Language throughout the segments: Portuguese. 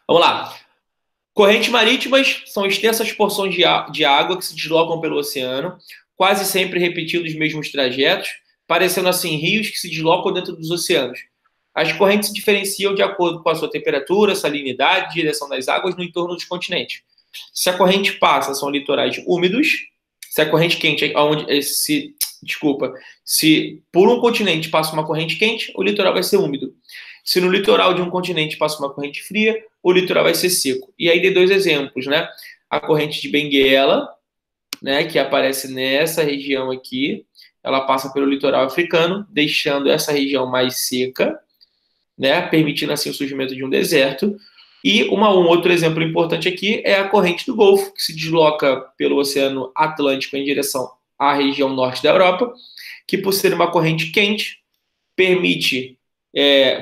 Vamos lá. Correntes marítimas são extensas porções de água que se deslocam pelo oceano, quase sempre repetindo os mesmos trajetos, parecendo assim rios que se deslocam dentro dos oceanos. As correntes se diferenciam de acordo com a sua temperatura, salinidade, direção das águas no entorno dos continentes. Se a corrente passa, são litorais úmidos. Se a corrente quente, se por um continente passa uma corrente quente, o litoral vai ser úmido. Se no litoral de um continente passa uma corrente fria, o litoral vai ser seco. E aí dei dois exemplos, né? A corrente de Benguela, né, que aparece nessa região aqui, ela passa pelo litoral africano, deixando essa região mais seca, né, permitindo assim o surgimento de um deserto. E um outro exemplo importante aqui é a corrente do Golfo, que se desloca pelo Oceano Atlântico em direção à região norte da Europa, que por ser uma corrente quente,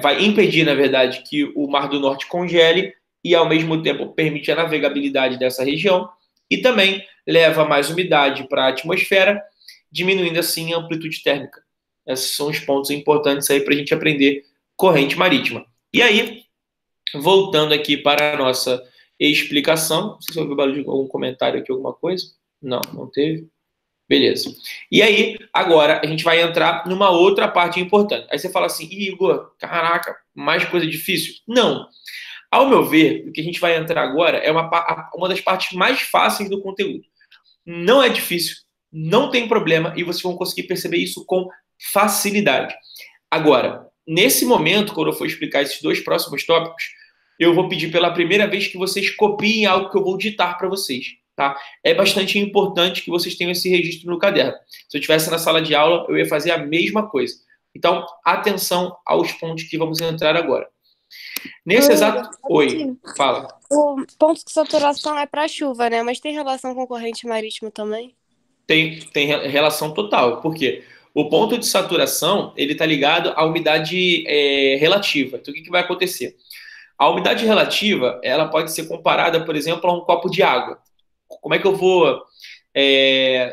vai impedir, na verdade, que o Mar do Norte congele e, ao mesmo tempo, permite a navegabilidade dessa região e também leva mais umidade para a atmosfera, diminuindo assim a amplitude térmica. Esses são os pontos importantes aí para a gente aprender corrente marítima. E aí, voltando aqui para a nossa explicação, não sei se houve barulho de algum comentário aqui, alguma coisa. Não, não teve. Beleza. E aí, agora, a gente vai entrar numa outra parte importante. Aí você fala assim, Igor, caraca, mais coisa difícil? Não. Ao meu ver, o que a gente vai entrar agora é uma das partes mais fáceis do conteúdo. Não é difícil, não tem problema, e vocês vão conseguir perceber isso com facilidade. Agora, nesse momento, quando eu for explicar esses dois próximos tópicos, eu vou pedir pela primeira vez que vocês copiem algo que eu vou ditar para vocês. Tá? É bastante importante que vocês tenham esse registro no caderno. Se eu estivesse na sala de aula, eu ia fazer a mesma coisa. Então, atenção aos pontos que vamos entrar agora. Nesse exato... Oi, fala. O ponto de saturação é para chuva, né? Mas tem relação com corrente marítima também? Tem relação total. Por quê? O ponto de saturação ele está ligado à umidade relativa. Então, o que vai acontecer? A umidade relativa ela pode ser comparada, por exemplo, a um copo de água. Como é que eu vou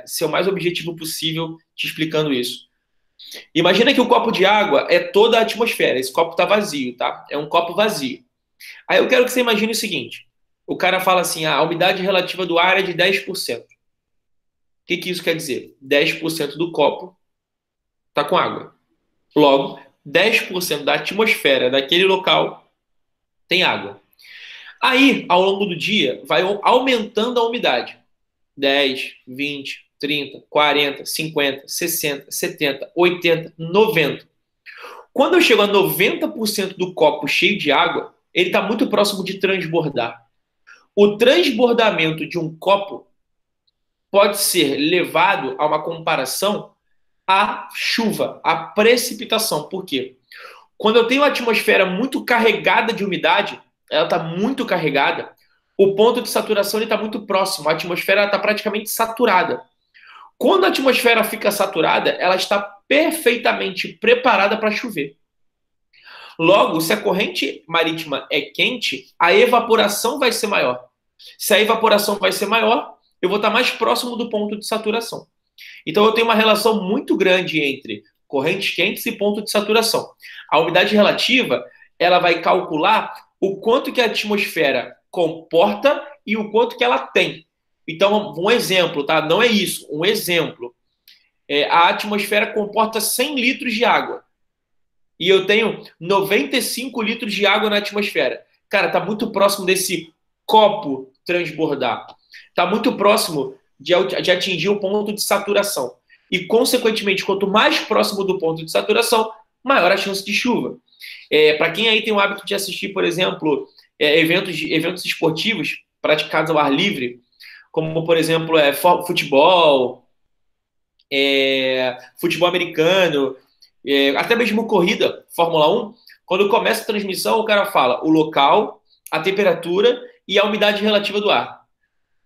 ser o mais objetivo possível te explicando isso? Imagina que o copo de água é toda a atmosfera. Esse copo está vazio, tá? É um copo vazio. Aí eu quero que você imagine o seguinte. O cara fala assim, a umidade relativa do ar é de 10%. O que isso quer dizer? 10% do copo está com água. Logo, 10% da atmosfera daquele local tem água. Aí, ao longo do dia, vai aumentando a umidade. 10, 20, 30, 40, 50, 60, 70, 80, 90. Quando eu chego a 90% do copo cheio de água, ele está muito próximo de transbordar. O transbordamento de um copo pode ser levado a uma comparação à chuva, à precipitação. Por quê? Quando eu tenho uma atmosfera muito carregada de umidade, ela está muito carregada, o ponto de saturação está muito próximo, a atmosfera está praticamente saturada. Quando a atmosfera fica saturada, ela está perfeitamente preparada para chover. Logo, se a corrente marítima é quente, a evaporação vai ser maior. Se a evaporação vai ser maior, eu vou estar mais próximo do ponto de saturação. Então, eu tenho uma relação muito grande entre correntes quentes e ponto de saturação. A umidade relativa, ela vai calcular o quanto que a atmosfera comporta e o quanto que ela tem. Então, um exemplo, tá? Não é isso, um exemplo. A atmosfera comporta 100 litros de água. E eu tenho 95 litros de água na atmosfera. Cara, tá muito próximo desse copo transbordar. Tá muito próximo de atingir o ponto de saturação. E, consequentemente, quanto mais próximo do ponto de saturação, maior a chance de chuva. Para quem aí tem o hábito de assistir, por exemplo, eventos esportivos praticados ao ar livre, como, por exemplo, futebol americano, até mesmo corrida, Fórmula 1, quando começa a transmissão, o cara fala o local, a temperatura e a umidade relativa do ar.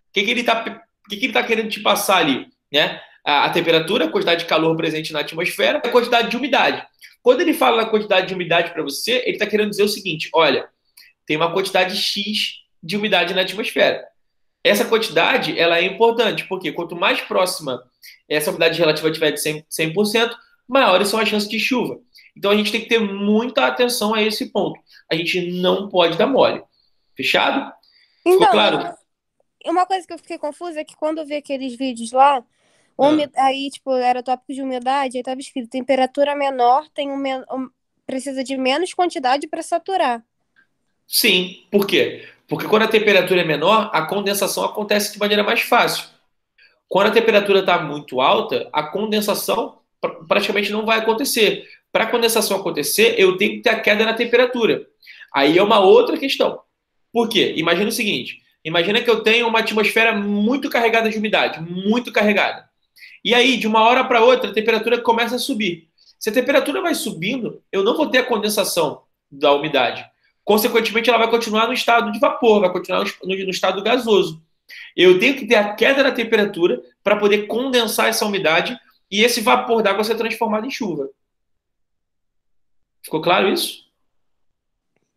O que ele está querendo te passar ali? Né? A temperatura, a quantidade de calor presente na atmosfera, a quantidade de umidade. Quando ele fala na quantidade de umidade para você, ele está querendo dizer o seguinte, olha, tem uma quantidade X de umidade na atmosfera. Essa quantidade ela é importante, porque quanto mais próxima essa umidade relativa tiver de 100%, maiores são as chances de chuva. Então a gente tem que ter muita atenção a esse ponto. A gente não pode dar mole. Fechado? Ficou Então, claro? uma coisa que eu fiquei confusa é que quando eu vi aqueles vídeos lá, Ah, aí, tipo, era tópico de umidade, aí tava escrito temperatura menor precisa de menos quantidade para saturar. sim. Por quê? Porque quando a temperatura é menor, a condensação acontece de maneira mais fácil. Quando a temperatura está muito alta, a condensação praticamente não vai acontecer. Para a condensação acontecer, eu tenho que ter a queda na temperatura. Aí é uma outra questão. Por quê? Imagina o seguinte: imagina que eu tenho uma atmosfera muito carregada de umidade, muito carregada. E aí, de uma hora para outra, a temperatura começa a subir. Se a temperatura vai subindo, eu não vou ter a condensação da umidade. Consequentemente, ela vai continuar no estado de vapor, vai continuar no estado gasoso. Eu tenho que ter a queda da temperatura para poder condensar essa umidade e esse vapor d'água ser transformado em chuva. Ficou claro isso?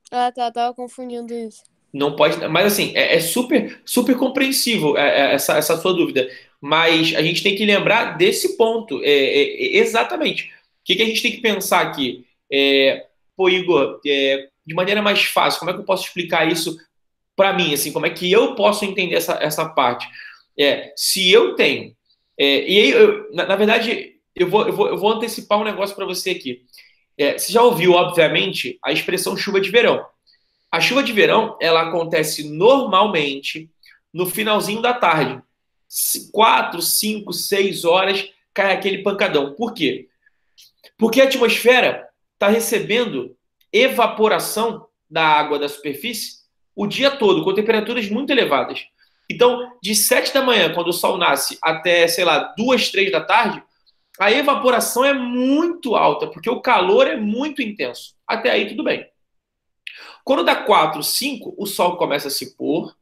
Ah, tá, tava confundindo isso. Não pode, mas assim, é super, super compreensível essa sua dúvida. Mas a gente tem que lembrar desse ponto, exatamente. O que a gente tem que pensar aqui? Pô, Igor, de maneira mais fácil, como é que eu posso explicar isso para mim? Assim, como é que eu posso entender essa parte? Se eu tenho, e aí, na verdade, eu vou antecipar um negócio para você aqui. Você já ouviu, obviamente, a expressão chuva de verão. A chuva de verão, ela acontece normalmente no finalzinho da tarde. 4, 5, 6 horas cai aquele pancadão. Por quê? Porque a atmosfera está recebendo evaporação da água da superfície o dia todo, com temperaturas muito elevadas. Então, de 7 da manhã, quando o sol nasce, até, sei lá, 2, 3 da tarde, a evaporação é muito alta, porque o calor é muito intenso. Até aí, tudo bem. Quando dá 4, 5, o sol começa a se pôr,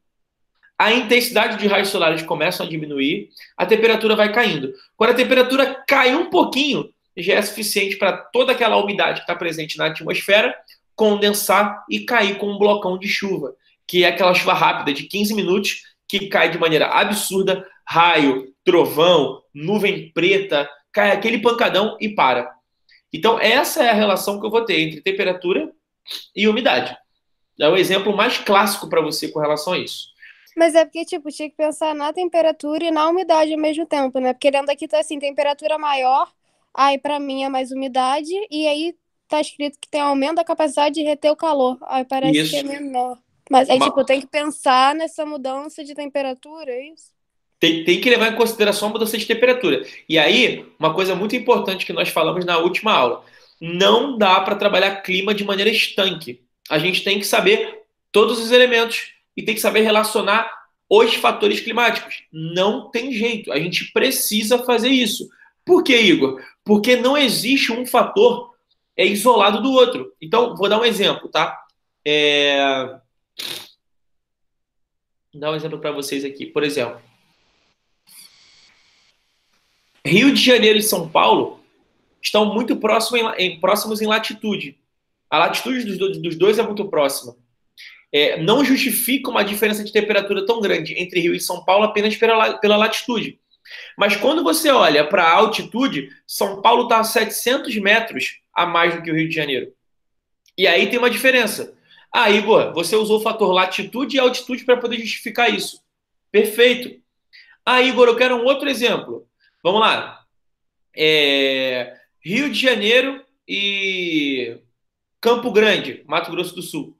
a intensidade de raios solares começa a diminuir, a temperatura vai caindo. Quando a temperatura cai um pouquinho, já é suficiente para toda aquela umidade que está presente na atmosfera condensar e cair com um blocão de chuva, que é aquela chuva rápida de 15 minutos que cai de maneira absurda, raio, trovão, nuvem preta, cai aquele pancadão e para. Então, essa é a relação que eu vou ter entre temperatura e umidade. É o exemplo mais clássico para você com relação a isso. Mas é porque, tipo, tinha que pensar na temperatura e na umidade ao mesmo tempo, né? Porque lendo aqui tá assim, temperatura maior, aí pra mim é mais umidade, e aí tá escrito que tem aumento da capacidade de reter o calor. Aí parece que é Isso. menor. Mas aí, tipo, Uma- tem que pensar nessa mudança de temperatura, é isso? tem que levar em consideração a mudança de temperatura. E aí, uma coisa muito importante que nós falamos na última aula: não dá para trabalhar clima de maneira estanque. A gente tem que saber todos os elementos e tem que saber relacionar os fatores climáticos. Não tem jeito, a gente precisa fazer isso. Por quê, Igor? Porque não existe um fator isolado do outro. Então, vou dar um exemplo, tá? É... Vou dar um exemplo para vocês aqui. Por exemplo, Rio de Janeiro e São Paulo estão muito próximos em latitude. A latitude dos dois é muito próxima. Não justifica uma diferença de temperatura tão grande entre Rio e São Paulo apenas pela latitude. Mas quando você olha para a altitude, São Paulo está a 700 metros a mais do que o Rio de Janeiro. E aí tem uma diferença. Ah, Igor, você usou o fator latitude e altitude para poder justificar isso. Perfeito. Ah, Igor, eu quero um outro exemplo. Vamos lá. Rio de Janeiro e Campo Grande, Mato Grosso do Sul.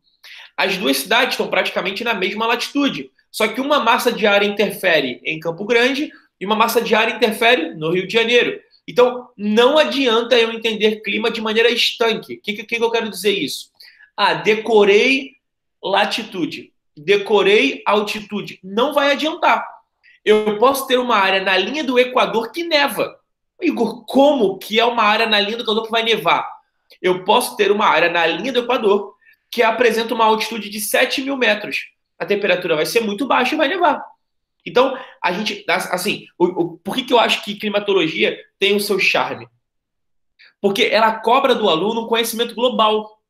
As duas cidades estão praticamente na mesma latitude, só que uma massa de ar interfere em Campo Grande e uma massa de ar interfere no Rio de Janeiro. Então, não adianta eu entender clima de maneira estanque. O que eu quero dizer isso? Ah, decorei latitude, decorei altitude. Não vai adiantar. Eu posso ter uma área na linha do Equador que neva. Igor, como que é uma área na linha do Equador que vai nevar? Eu posso ter uma área na linha do Equador que apresenta uma altitude de 7.000 metros. A temperatura vai ser muito baixa e vai nevar. Então, a gente, assim, por que eu acho que climatologia tem o seu charme? Porque ela cobra do aluno um conhecimento global.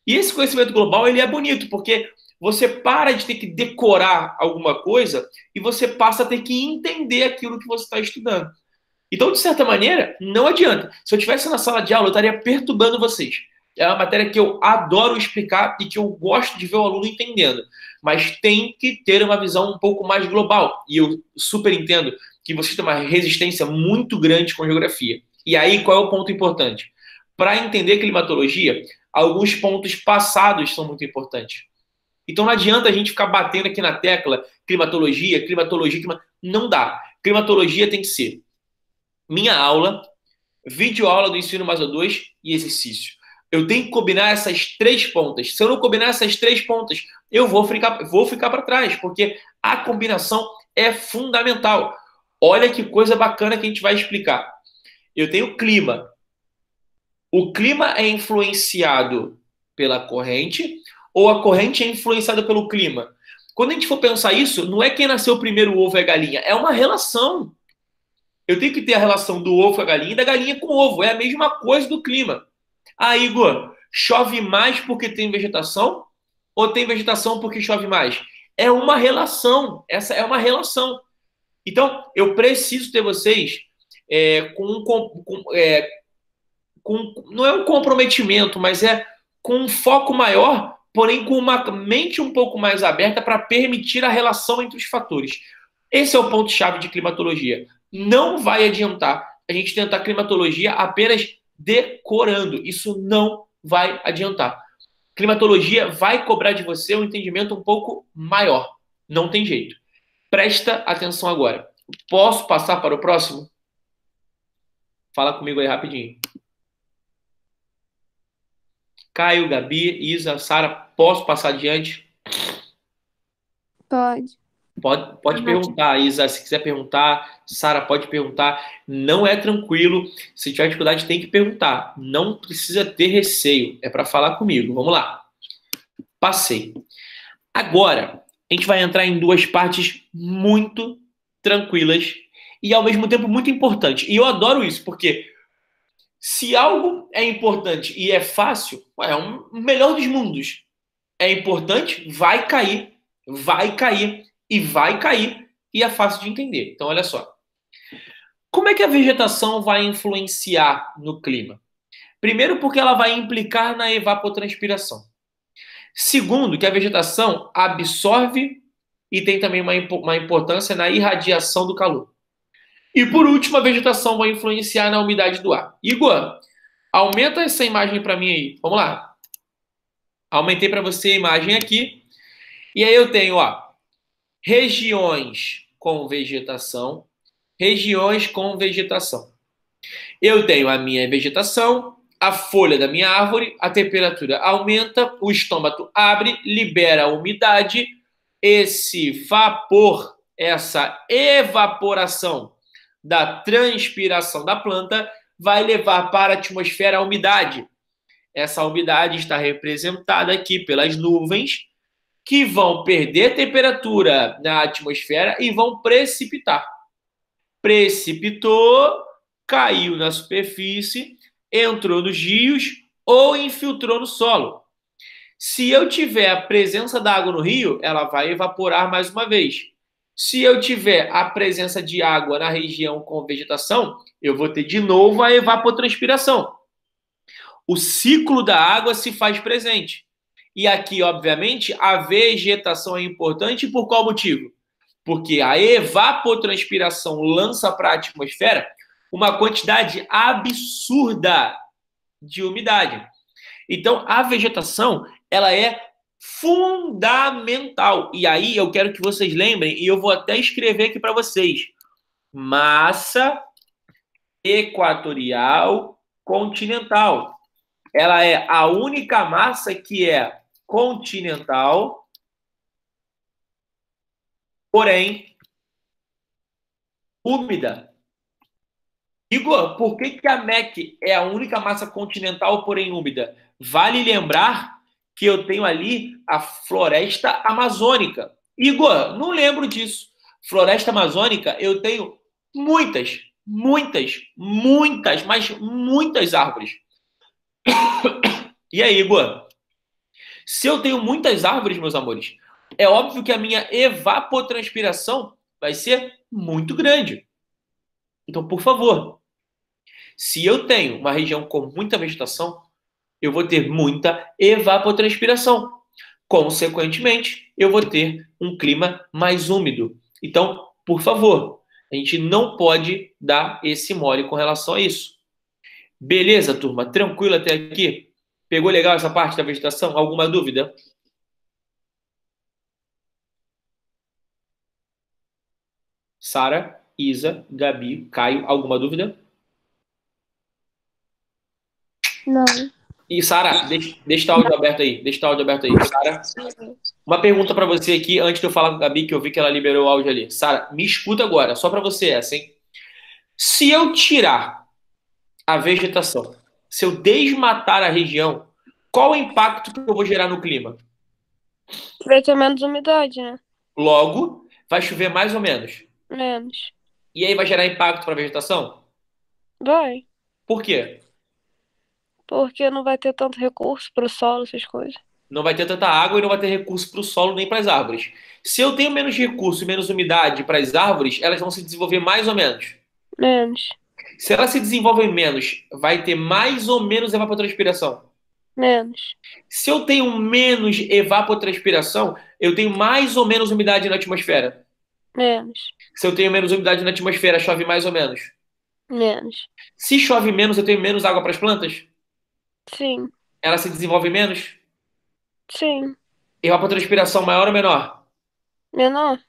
E esse conhecimento global, ele é bonito, porque você para de ter que decorar alguma coisa e você passa a ter que entender aquilo que você está estudando. Então, de certa maneira, não adianta. Se eu estivesse na sala de aula, eu estaria perturbando vocês. É uma matéria que eu adoro explicar e que eu gosto de ver o aluno entendendo. Mas tem que ter uma visão um pouco mais global. E eu super entendo que você tem uma resistência muito grande com geografia. E aí, qual é o ponto importante? Para entender climatologia, alguns pontos passados são muito importantes. Então não adianta a gente ficar batendo aqui na tecla climatologia, climatologia, não dá. Climatologia tem que ser minha aula, vídeo aula do ensino mais 2 e exercício. Eu tenho que combinar essas três pontas. Se eu não combinar essas três pontas, eu vou ficar para trás, porque a combinação é fundamental. Olha que coisa bacana que a gente vai explicar. Eu tenho clima. O clima é influenciado pela corrente ou a corrente é influenciada pelo clima? Quando a gente for pensar isso, não é quem nasceu primeiro, o ovo e a galinha, é uma relação. Eu tenho que ter a relação do ovo com a galinha e da galinha com o ovo. É a mesma coisa do clima. Ah, Igor, chove mais porque tem vegetação ou tem vegetação porque chove mais? É uma relação. Essa é uma relação. Então, eu preciso ter vocês não é um comprometimento, mas é com um foco maior, porém com uma mente um pouco mais aberta para permitir a relação entre os fatores. Esse é o ponto-chave de climatologia. Não vai adiantar a gente tentar climatologia apenas decorando. Isso não vai adiantar. Climatologia vai cobrar de você um entendimento um pouco maior. Não tem jeito. Presta atenção agora. Posso passar para o próximo? Fala comigo aí rapidinho. Caio, Gabi, Isa, Sara, posso passar adiante? Pode. Pode perguntar, Isa, se quiser perguntar, Sara, pode perguntar. Não é tranquilo. Se tiver dificuldade, tem que perguntar. Não precisa ter receio. É para falar comigo. Vamos lá. Passei. Agora, a gente vai entrar em duas partes muito tranquilas e, ao mesmo tempo, muito importantes. E eu adoro isso, porque se algo é importante e é fácil, é o melhor dos mundos. É importante, vai cair e vai cair e é fácil de entender. Então, olha só. Como é que a vegetação vai influenciar no clima? Primeiro, porque ela vai implicar na evapotranspiração. Segundo, que a vegetação absorve e tem também uma importância na irradiação do calor. E por último, a vegetação vai influenciar na umidade do ar. Igor, aumenta essa imagem para mim aí. Vamos lá. Aumentei para você a imagem aqui. E aí eu tenho, ó, regiões com vegetação, regiões com vegetação. Eu tenho a minha vegetação, a folha da minha árvore, a temperatura aumenta, o estômago abre, libera a umidade, esse vapor, essa evaporação da transpiração da planta vai levar para a atmosfera a umidade. Essa umidade está representada aqui pelas nuvens, que vão perder temperatura na atmosfera e vão precipitar. Precipitou, caiu na superfície, entrou nos rios ou infiltrou no solo. Se eu tiver a presença da água no rio, ela vai evaporar mais uma vez. Se eu tiver a presença de água na região com vegetação, eu vou ter de novo a evapotranspiração. O ciclo da água se faz presente. E aqui, obviamente, a vegetação é importante por qual motivo? Porque a evapotranspiração lança para a atmosfera uma quantidade absurda de umidade. Então, a vegetação, ela é fundamental. E aí, eu quero que vocês lembrem, e eu vou até escrever aqui para vocês. Massa equatorial continental. Ela é a única massa que é continental, porém úmida. Igor, por que a MEC é a única massa continental, porém úmida? Vale lembrar que eu tenho ali a floresta amazônica. Igor, não lembro disso. Floresta amazônica, eu tenho muitas, mas muitas árvores. E aí, Igor? Se eu tenho muitas árvores, meus amores, é óbvio que a minha evapotranspiração vai ser muito grande. Então, por favor, se eu tenho uma região com muita vegetação, eu vou ter muita evapotranspiração. Consequentemente, eu vou ter um clima mais úmido. Então, por favor, a gente não pode dar esse mole com relação a isso. Beleza, turma? Tranquilo até aqui? Pegou legal essa parte da vegetação? Alguma dúvida? Sara, Isa, Gabi, Caio, alguma dúvida? Não. E Sara, deixa o áudio aberto aí. Deixa o áudio aberto aí. Sara, uma pergunta para você aqui, antes de eu falar com a Gabi, que eu vi que ela liberou o áudio ali. Sara, me escuta agora, só para você essa, hein? Se eu tirar a vegetação, se eu desmatar a região, qual o impacto que eu vou gerar no clima? Vai ter menos umidade, né? Logo, vai chover mais ou menos. Menos. E aí vai gerar impacto para a vegetação? Vai. Por quê? Porque não vai ter tanto recurso pro solo, essas coisas. Não vai ter tanta água e não vai ter recurso para o solo nem para as árvores. Se eu tenho menos recurso e menos umidade para as árvores, elas vão se desenvolver mais ou menos. Menos. Se elas se desenvolvem menos, vai ter mais ou menos evapotranspiração. Menos. Se eu tenho menos evapotranspiração, eu tenho mais ou menos umidade na atmosfera. Menos. Se eu tenho menos umidade na atmosfera, chove mais ou menos. Menos. Se chove menos, eu tenho menos água para as plantas. Sim. Ela se desenvolve menos. Sim. Evapotranspiração maior ou menor? Menor.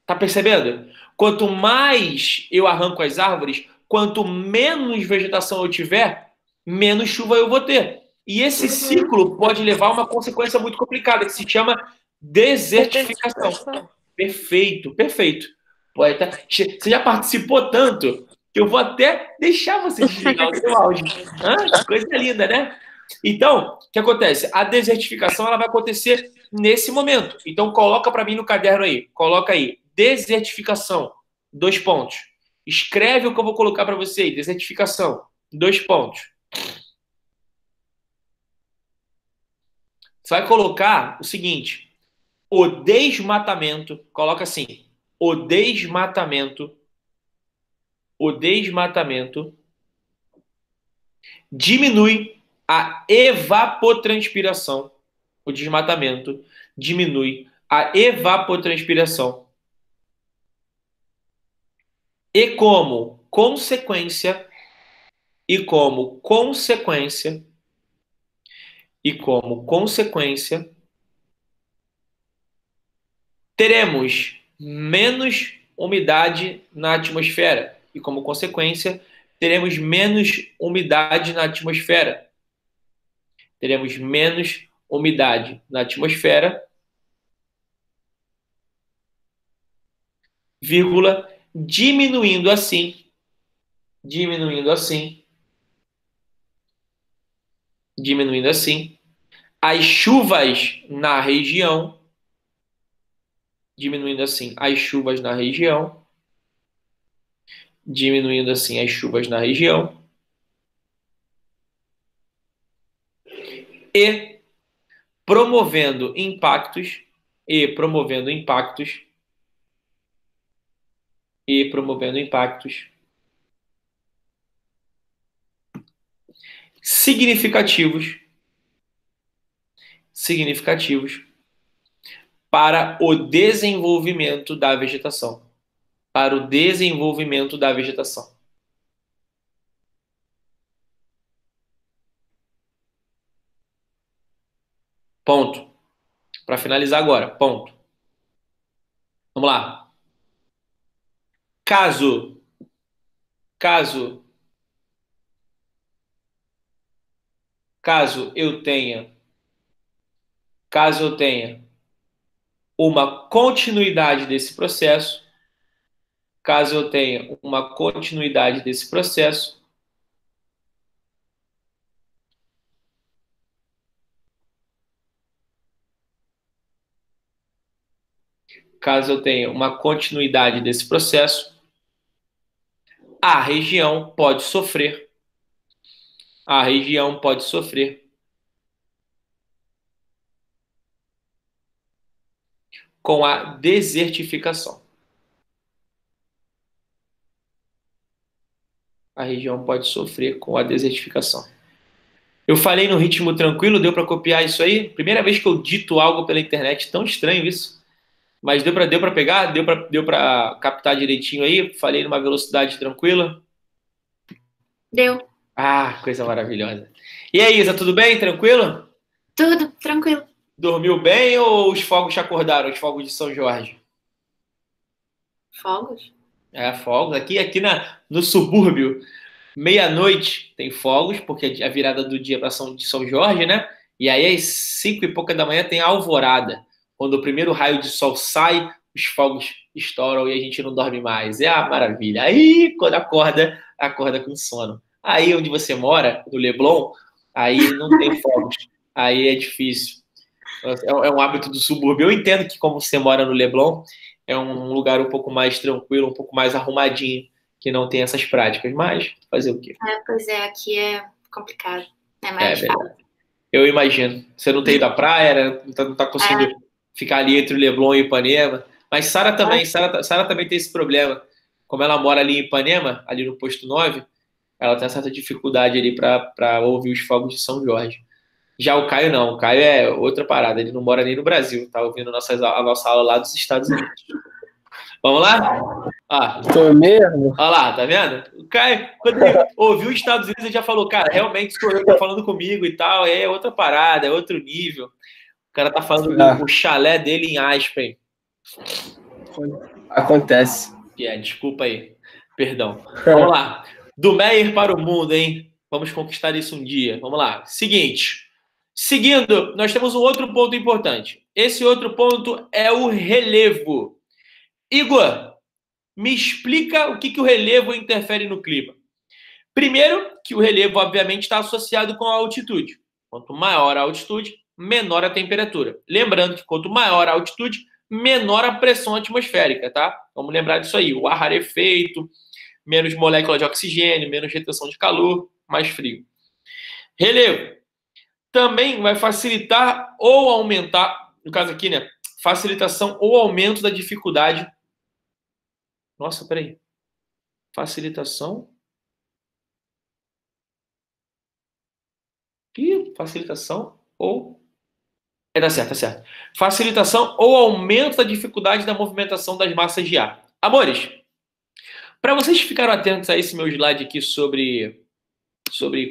Tá percebendo? Quanto mais eu arranco as árvores, quanto menos vegetação eu tiver, menos chuva eu vou ter. E esse ciclo pode levar a uma consequência muito complicada, que se chama desertificação. Perfeito, perfeito. Poeta, você já participou tanto que eu vou até deixar você desligar o seu áudio. Que coisa linda, né? Então, o que acontece? A desertificação ela vai acontecer nesse momento. Então, coloca para mim no caderno aí. Coloca aí. Desertificação. 2 pontos. Escreve o que eu vou colocar para você aí. Desertificação. 2 pontos. Você vai colocar o seguinte. O desmatamento. Coloca assim. O desmatamento. O desmatamento diminui a evapotranspiração. O desmatamento diminui a evapotranspiração. E como consequência, e como consequência, e como consequência, teremos menos umidade na atmosfera. E como consequência, teremos menos umidade na atmosfera. Teremos menos umidade na atmosfera, vírgula, diminuindo assim, diminuindo assim, diminuindo assim, as chuvas na região, diminuindo assim as chuvas na região, diminuindo assim as chuvas na região, e promovendo impactos, e promovendo impactos, e promovendo impactos significativos, significativos para o desenvolvimento da vegetação. Para o desenvolvimento da vegetação. Ponto. Para finalizar agora, ponto. Vamos lá. Caso, caso, caso eu tenha, caso eu tenha uma continuidade desse processo, caso eu tenha uma continuidade desse processo, caso eu tenha uma continuidade desse processo, a região pode sofrer, a região pode sofrer com a desertificação. A região pode sofrer com a desertificação. Eu falei no ritmo tranquilo, deu para copiar isso aí? Primeira vez que eu dito algo pela internet, tão estranho isso. Mas deu para pegar? Deu para captar direitinho aí? Falei numa velocidade tranquila? Deu. Ah, coisa maravilhosa. E aí, Isa, tudo bem? Tranquilo? Tudo tranquilo. Dormiu bem ou os fogos te acordaram, os fogos de São Jorge? Fogos? É, fogos. No subúrbio, meia-noite tem fogos, porque é a virada do dia para São Jorge, né? E aí, às 5 e pouca da manhã, tem a alvorada. Quando o primeiro raio de sol sai, os fogos estouram e a gente não dorme mais. É a maravilha. Aí, quando acorda com sono. Aí, onde você mora, no Leblon, aí não tem fogos. Aí é difícil. É um hábito do subúrbio. Eu entendo que, como você mora no Leblon, é um lugar um pouco mais tranquilo, um pouco mais arrumadinho, que não tem essas práticas. Mas, fazer o quê? Pois é, aqui é complicado. É É mais fácil. verdade. Eu imagino. Você não tem ido à praia, né? Não tá conseguindo ficar ali entre o Leblon e Ipanema. Mas Sara também. Sara também tem esse problema. Como ela mora ali em Ipanema, ali no posto 9, ela tem certa dificuldade ali para ouvir os fogos de São Jorge. Já o Caio não. O Caio é outra parada. Ele não mora nem no Brasil. Tá ouvindo a nossa aula lá dos Estados Unidos. Vamos lá? Tô mesmo? Olha lá, tá vendo? O Caio, quando ele ouviu os Estados Unidos, ele já falou, cara, realmente sou eu que tô falando comigo e tal, é outra parada, é outro nível. O cara tá falando do chalé dele em Aspen. Acontece. Desculpa aí, perdão. Vamos lá. Do Meyer para o mundo, hein? Vamos conquistar isso um dia. Vamos lá. Seguindo, nós temos um outro ponto importante. Esse outro ponto é o relevo. Igor, me explica o que o relevo interfere no clima. Primeiro, que o relevo, obviamente, está associado com a altitude. Quanto maior a altitude, menor a temperatura. Lembrando que quanto maior a altitude, menor a pressão atmosférica, tá? Vamos lembrar disso aí. O ar rarefeito, menos molécula de oxigênio, menos retenção de calor, mais frio. Relevo também vai facilitar ou aumentar, no caso aqui, né? Facilitação ou aumento da dificuldade. Nossa, peraí. Facilitação. Facilitação ou... Tá certo. Facilitação ou aumento da dificuldade da movimentação das massas de ar. Amores, para vocês ficarem atentos a esse meu slide aqui sobre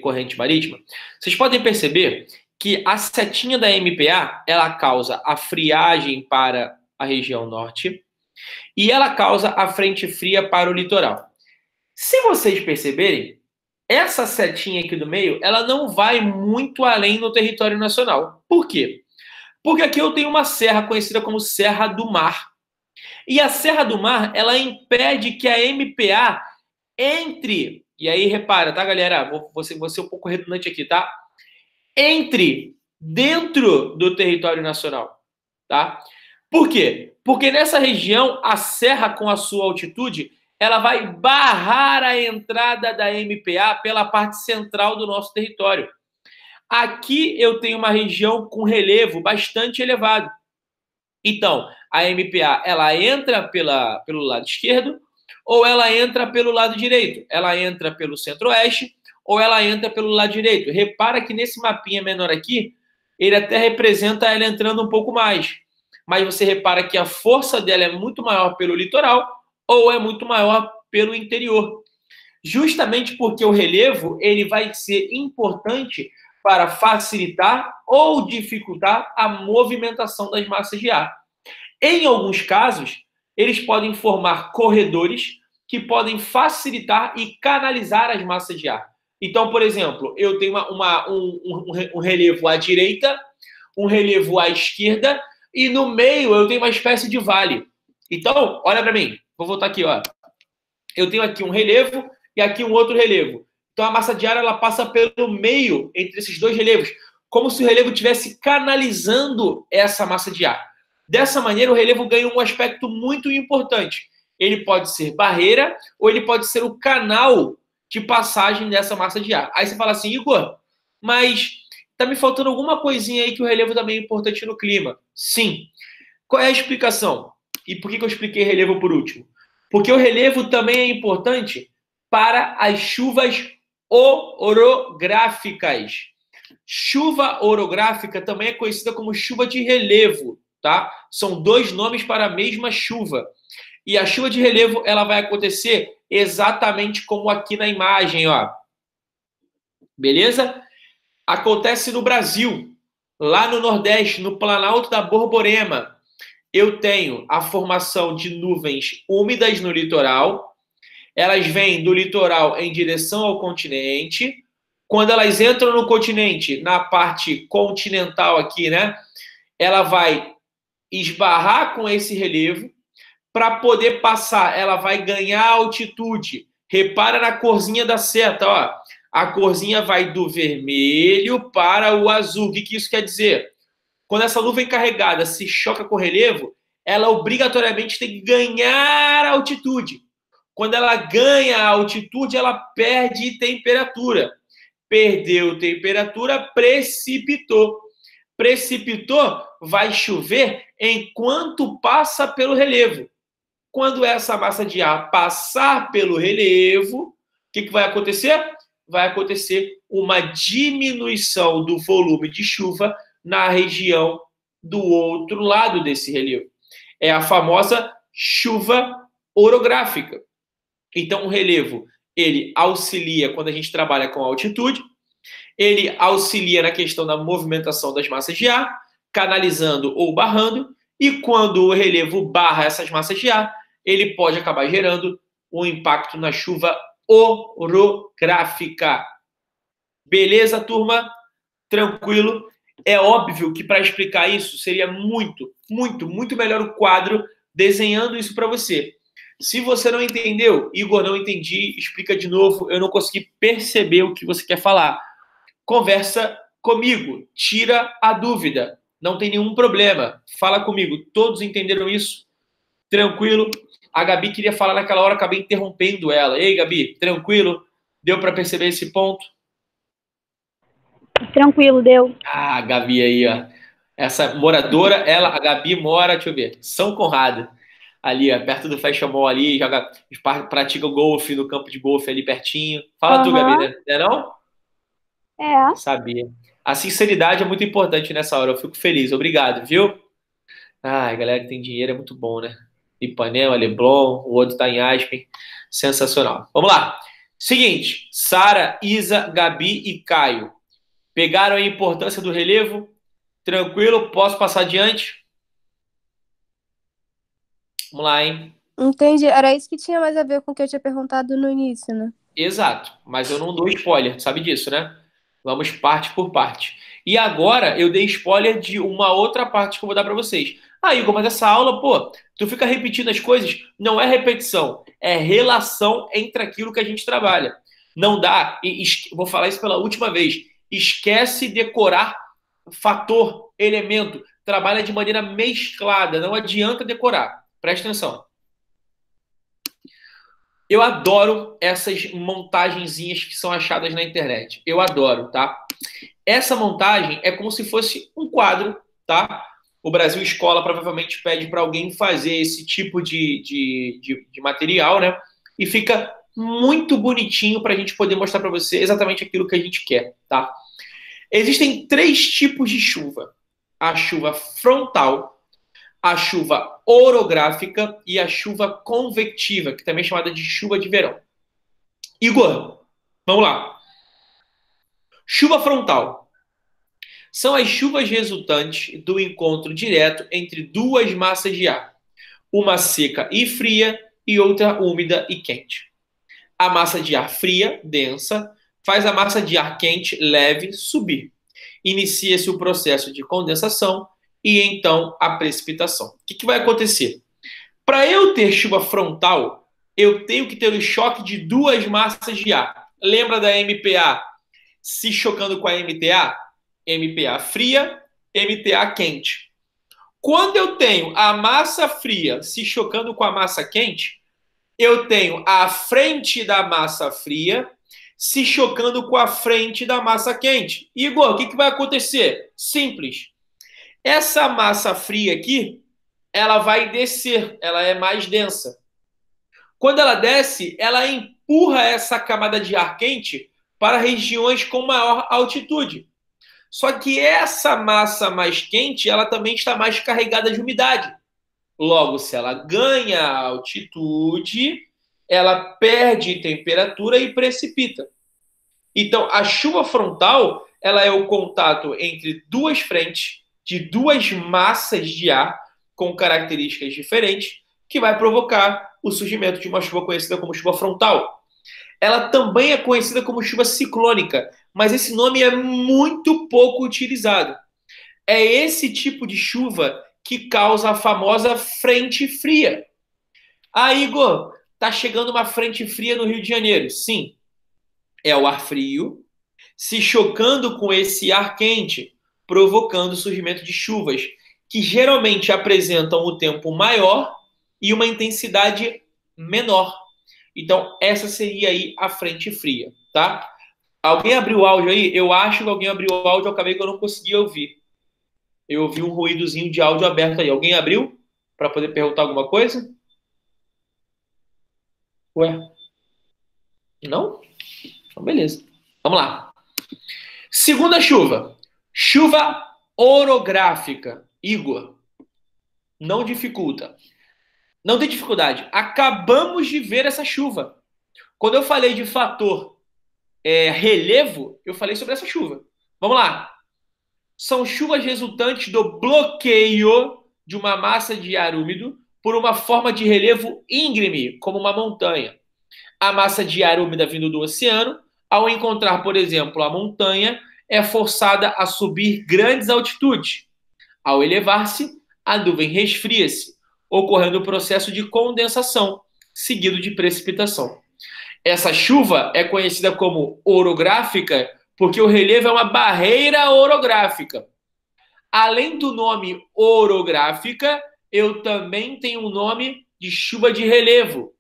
corrente marítima, vocês podem perceber que a setinha da MPA, ela causa a friagem para a região norte e ela causa a frente fria para o litoral. Se vocês perceberem, essa setinha aqui do meio, ela não vai muito além no território nacional. Por quê? Porque aqui eu tenho uma serra conhecida como Serra do Mar. E a Serra do Mar, ela impede que a MPA entre... E aí, repara, tá, galera? Vou ser um pouco redundante aqui, tá? Entre dentro do território nacional, tá? Por quê? Porque nessa região, a serra, com a sua altitude, ela vai barrar a entrada da MPA pela parte central do nosso território. Aqui eu tenho uma região com relevo bastante elevado. Então, a MPA, ela entra pelo lado esquerdo ou ela entra pelo lado direito? Ela entra pelo centro-oeste ou ela entra pelo lado direito? Repara que nesse mapinha menor aqui, ele até representa ela entrando um pouco mais. Mas você repara que a força dela é muito maior pelo litoral ou é muito maior pelo interior. Justamente porque o relevo ele vai ser importante para facilitar ou dificultar a movimentação das massas de ar. Em alguns casos, eles podem formar corredores que podem facilitar e canalizar as massas de ar. Então, por exemplo, eu tenho um relevo à direita, um relevo à esquerda, e no meio eu tenho uma espécie de vale. Então, olha para mim. Vou voltar aqui, ó. Eu tenho aqui um relevo e aqui um outro relevo. Então, a massa de ar ela passa pelo meio entre esses dois relevos, como se o relevo estivesse canalizando essa massa de ar. Dessa maneira, o relevo ganha um aspecto muito importante. Ele pode ser barreira ou ele pode ser o canal de passagem dessa massa de ar. Aí você fala assim, Igor, mas tá me faltando alguma coisinha aí que o relevo também é importante no clima. Sim. Qual é a explicação? E por que eu expliquei relevo por último? Porque o relevo também é importante para as chuvas orográficas. Chuva orográfica também é conhecida como chuva de relevo, tá? São dois nomes para a mesma chuva. E a chuva de relevo, ela vai acontecer exatamente como aqui na imagem, ó. Beleza? Acontece no Brasil, lá no Nordeste, no Planalto da Borborema. Eu tenho a formação de nuvens úmidas no litoral. Elas vêm do litoral em direção ao continente. Quando elas entram no continente, na parte continental aqui, né? Ela vai esbarrar com esse relevo. Para poder passar, ela vai ganhar altitude. Repara na corzinha da seta, ó. A corzinha vai do vermelho para o azul. O que isso quer dizer? Quando essa nuvem carregada se choca com o relevo, ela obrigatoriamente tem que ganhar altitude. Quando ela ganha altitude, ela perde temperatura. Perdeu temperatura, precipitou. Precipitou, vai chover enquanto passa pelo relevo. Quando essa massa de ar passar pelo relevo, o que vai acontecer? Vai acontecer uma diminuição do volume de chuva na região do outro lado desse relevo. É a famosa chuva orográfica. Então, o relevo, ele auxilia quando a gente trabalha com altitude, ele auxilia na questão da movimentação das massas de ar, canalizando ou barrando, e quando o relevo barra essas massas de ar, ele pode acabar gerando um impacto na chuva orográfica. Beleza, turma? Tranquilo? É óbvio que para explicar isso seria muito melhor o quadro desenhando isso para você. Se você não entendeu, Igor, não entendi, explica de novo, eu não consegui perceber o que você quer falar. Conversa comigo, tira a dúvida, não tem nenhum problema. Fala comigo, todos entenderam isso? Tranquilo? A Gabi queria falar naquela hora, acabei interrompendo ela. Ei, Gabi, tranquilo? Deu para perceber esse ponto? Tranquilo, deu. Ah, a Gabi aí, ó. Essa moradora, ela, a Gabi mora, deixa eu ver, São Conrado. Ali, ó, perto do Fashion Mall ali, joga, pratica o golfe no campo de golfe ali pertinho. Fala tu, Gabi, né? Não é não? É. Sabia. A sinceridade é muito importante nessa hora, eu fico feliz. Obrigado, viu? Ai, galera que tem dinheiro é muito bom, né? Ipanema, Leblon, o outro tá em Aspen. Sensacional. Vamos lá. Seguinte, Sara, Isa, Gabi e Caio. Pegaram a importância do relevo? Tranquilo? Posso passar adiante? Vamos lá, hein? Entendi. Era isso que tinha mais a ver com o que eu tinha perguntado no início, né? Exato. Mas eu não dou spoiler, sabe disso, né? Vamos parte por parte. E agora eu dei spoiler de uma outra parte que eu vou dar para vocês. Ah, Igor, mas essa aula, pô, tu fica repetindo as coisas. Não é repetição, é relação entre aquilo que a gente trabalha. Não dá, vou falar isso pela última vez, esquece decorar fator, elemento. Trabalha de maneira mesclada, não adianta decorar. Presta atenção. Eu adoro essas montagenzinhas que são achadas na internet. Eu adoro, tá? Essa montagem é como se fosse um quadro, tá? O Brasil Escola provavelmente pede para alguém fazer esse tipo de material, né? E fica muito bonitinho para a gente poder mostrar para você exatamente aquilo que a gente quer, tá? Existem 3 tipos de chuva. A chuva frontal, a chuva orográfica e a chuva convectiva, que também é chamada de chuva de verão. Igor, vamos lá. Chuva frontal. São as chuvas resultantes do encontro direto entre duas massas de ar, uma seca e fria e outra úmida e quente. A massa de ar fria, densa, faz a massa de ar quente, leve, subir. Inicia-se o processo de condensação e então a precipitação. O que vai acontecer? Para eu ter chuva frontal, eu tenho que ter o choque de duas massas de ar. Lembra da MPA se chocando com a MTA? MPA fria, MTA quente. Quando eu tenho a massa fria se chocando com a massa quente, eu tenho a frente da massa fria se chocando com a frente da massa quente. Igor, o que vai acontecer? Simples. Essa massa fria aqui, ela vai descer, ela é mais densa. Quando ela desce, ela empurra essa camada de ar quente para regiões com maior altitude. Só que essa massa mais quente, ela também está mais carregada de umidade. Logo, se ela ganha altitude, ela perde temperatura e precipita. Então, a chuva frontal, ela é o contato entre duas frentes de duas massas de ar com características diferentes que vai provocar o surgimento de uma chuva conhecida como chuva frontal. Ela também é conhecida como chuva ciclônica, mas esse nome é muito pouco utilizado. É esse tipo de chuva que causa a famosa frente fria. Ah, Igor, tá chegando uma frente fria no Rio de Janeiro. Sim, é o ar frio se chocando com esse ar quente, provocando o surgimento de chuvas que geralmente apresentam o tempo maior e uma intensidade menor. Então, essa seria aí a frente fria, tá? Alguém abriu o áudio aí? Eu acho que alguém abriu o áudio, eu acabei que eu não consegui ouvir. Eu ouvi um ruídozinho de áudio aberto aí. Alguém abriu para poder perguntar alguma coisa? Ué? Não? Então, beleza. Vamos lá. Segunda chuva. Chuva orográfica. Igor, não dificulta. Não tem dificuldade. Acabamos de ver essa chuva. Quando eu falei de fator relevo, eu falei sobre essa chuva. Vamos lá. São chuvas resultantes do bloqueio de uma massa de ar úmido por uma forma de relevo íngreme, como uma montanha. A massa de ar úmida vindo do oceano, ao encontrar, por exemplo, a montanha, é forçada a subir grandes altitudes. Ao elevar-se, a nuvem resfria-se, ocorrendo o processo de condensação, seguido de precipitação. Essa chuva é conhecida como orográfica porque o relevo é uma barreira orográfica. Além do nome orográfica, eu também tenho um nome de chuva de relevo.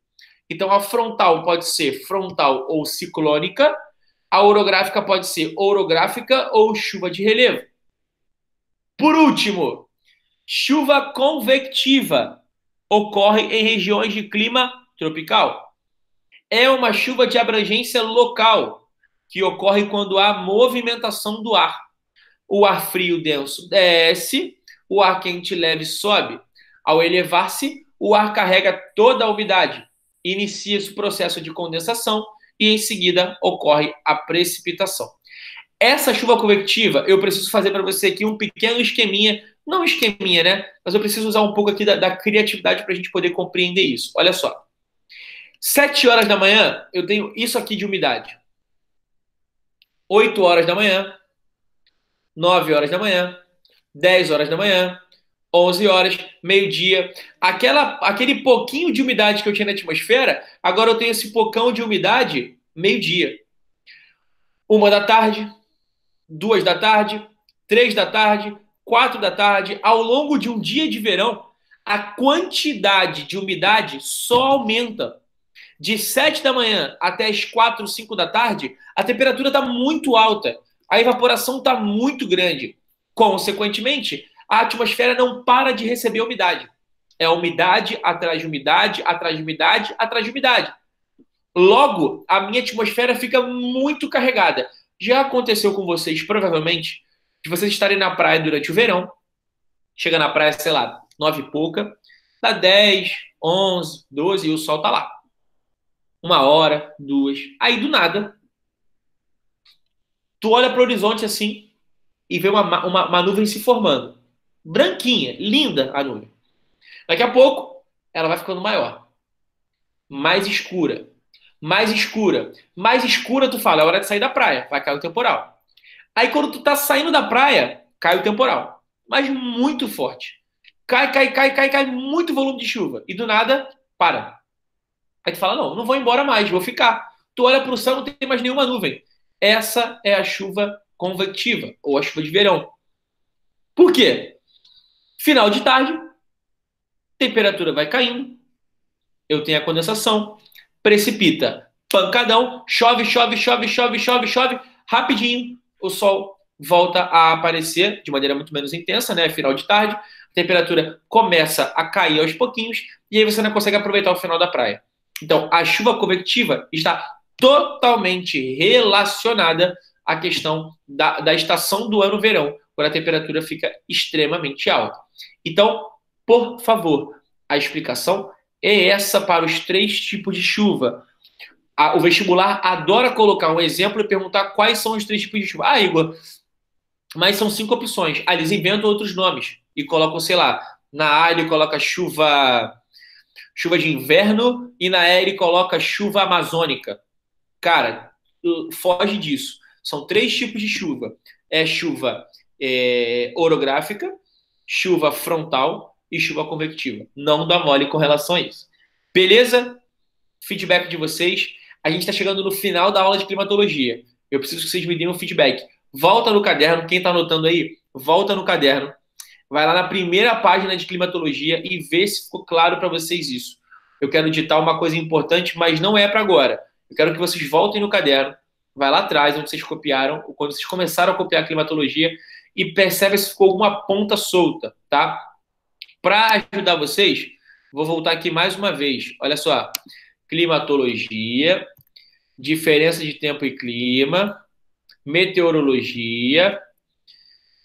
Então, a frontal pode ser frontal ou ciclônica, a orográfica pode ser orográfica ou chuva de relevo. Por último, chuva convectiva ocorre em regiões de clima tropical. É uma chuva de abrangência local, que ocorre quando há movimentação do ar. O ar frio denso desce, o ar quente leve sobe. Ao elevar-se, o ar carrega toda a umidade. Inicia-se o processo de condensação e, em seguida, ocorre a precipitação. Essa chuva convectiva, eu preciso fazer para você aqui um pequeno esqueminha. Não esqueminha, né? Mas eu preciso usar um pouco aqui da criatividade para a gente poder compreender isso. Olha só. 7 horas da manhã, eu tenho isso aqui de umidade. 8 horas da manhã, 9 horas da manhã, 10 horas da manhã, 11 horas, meio-dia. Aquele pouquinho de umidade que eu tinha na atmosfera, agora eu tenho esse pocão de umidade meio-dia. 1 da tarde, 2 da tarde, 3 da tarde, 4 da tarde. Ao longo de um dia de verão, a quantidade de umidade só aumenta. De 7 da manhã até as 4, 5 da tarde, a temperatura está muito alta. A evaporação está muito grande. Consequentemente, a atmosfera não para de receber umidade. É umidade atrás de umidade, atrás de umidade, atrás de umidade. Logo, a minha atmosfera fica muito carregada. Já aconteceu com vocês, provavelmente, de vocês estarem na praia durante o verão, chega na praia, sei lá, 9 e pouca, dá 10, 11, 12 e o sol tá lá. 1 hora, 2. Aí, do nada, tu olha para o horizonte assim e vê uma nuvem se formando. Branquinha, linda a nuvem. Daqui a pouco, ela vai ficando maior. Mais escura. Mais escura. Mais escura, tu fala, é hora de sair da praia. Vai cair o temporal. Aí, quando tu tá saindo da praia, cai o temporal. Mas muito forte. Cai muito volume de chuva. E do nada, para. Aí tu fala, não vou embora mais, vou ficar. Tu olha para o céu, não tem mais nenhuma nuvem. Essa é a chuva convectiva, ou a chuva de verão. Por quê? Final de tarde, temperatura vai caindo, eu tenho a condensação, precipita, pancadão, chove, rapidinho, o sol volta a aparecer de maneira muito menos intensa, né? Final de tarde, a temperatura começa a cair aos pouquinhos, e aí você não consegue aproveitar o final da praia. Então, a chuva convectiva está totalmente relacionada a questão da estação do ano verão, quando a temperatura fica extremamente alta. Então, por favor, a explicação é essa para os 3 tipos de chuva. O vestibular adora colocar um exemplo e perguntar quais são os 3 tipos de chuva. Ah, Igor, mas são 5 opções. Aí eles inventam outros nomes e colocam, sei lá, na A ele coloca chuva de inverno e na E ele coloca chuva amazônica. Cara, foge disso. São 3 tipos de chuva. É chuva orográfica, chuva frontal e chuva convectiva. Não dá mole com relação a isso. Beleza? Feedback de vocês. A gente está chegando no final da aula de climatologia. Eu preciso que vocês me deem um feedback. Volta no caderno. Quem está anotando aí, volta no caderno. Vai lá na primeira página de climatologia e vê se ficou claro para vocês isso. Eu quero ditar uma coisa importante, mas não é para agora. Eu quero que vocês voltem no caderno. Vai lá atrás, onde vocês copiaram, quando vocês começaram a copiar a climatologia, e percebe se ficou alguma ponta solta, tá? Para ajudar vocês, vou voltar aqui mais uma vez. Olha só. Climatologia, diferença de tempo e clima, meteorologia,